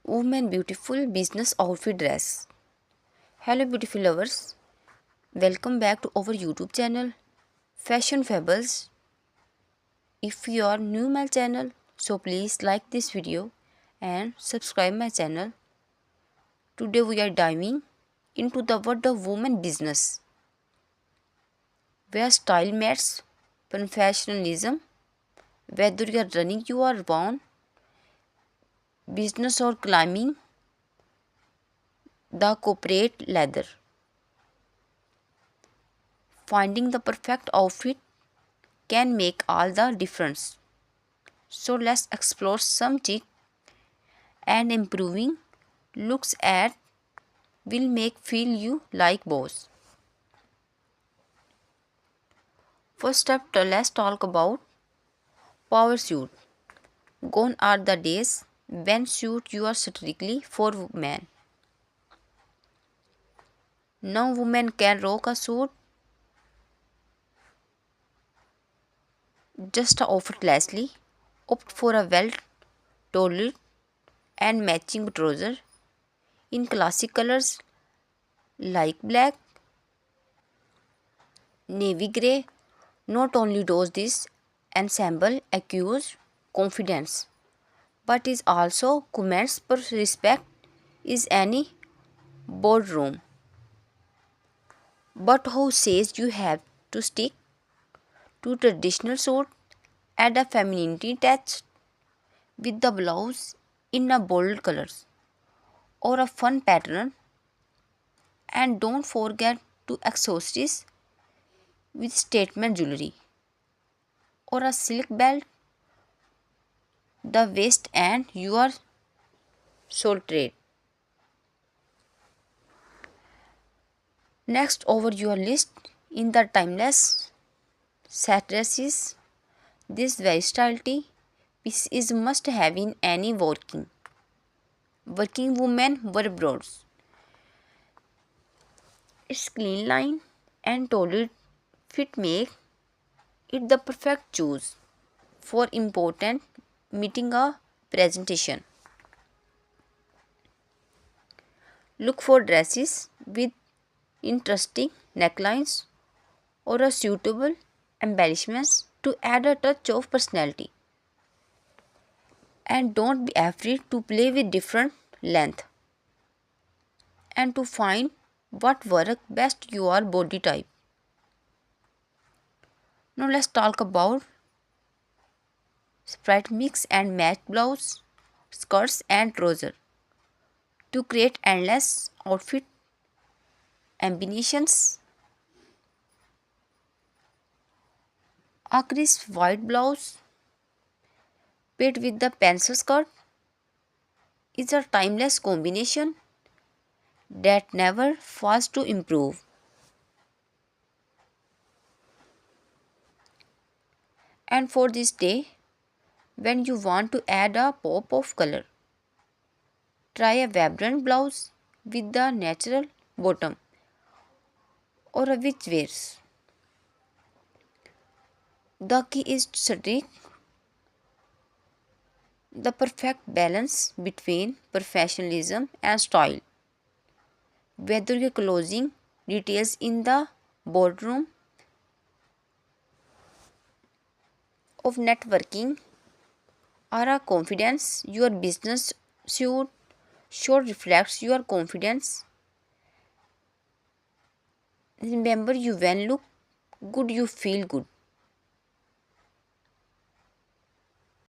Women beautiful business outfit dress. Hello beautiful lovers. Welcome back to our YouTube channel Fashion Fables. If you are new my channel, so please like this video and subscribe my channel. Today we are diving into the world of women business, where style meets professionalism. Whether you are running your own business or climbing the corporate ladder, finding the perfect outfit can make all the difference. So let's explore some chic and improving looks at will make feel you like boss. First up, let's talk about power suit. Gone are the days when suit you are strictly for men. Now women can rock a suit just effortlessly, opt for a well-tailored and matching trouser in classic colors like black, navy grey. Not only does this ensemble accuse confidence, but is also commands for respect is any boardroom. But who says you have to stick to traditional suit? Add a femininity touch with the blouse in a bold colors or a fun pattern, and don't forget to accessories with statement jewelry or a silk belt the waist and your soul trade. Next over your list in the timeless set dresses. This versatility piece is must have in any working woman wardrobes. Its clean line and tailored fit make it the perfect choice for important meeting a presentation. Look for dresses with interesting necklines or a suitable embellishments to add a touch of personality. And don't be afraid to play with different length and to find what work best your body type. Now let's talk about spread mix and match blouse, skirts and trouser to create endless outfit combinations. A crisp white blouse paired with the pencil skirt is a timeless combination that never fails to improve. And for this day, when you want to add a pop of color, try a vibrant blouse with the natural bottom or a which wears. The key is to strike the perfect balance between professionalism and style. Whether your clothing details in the boardroom of networking or a confidence, your business suit should reflect your confidence. Remember, you when look good, you feel good.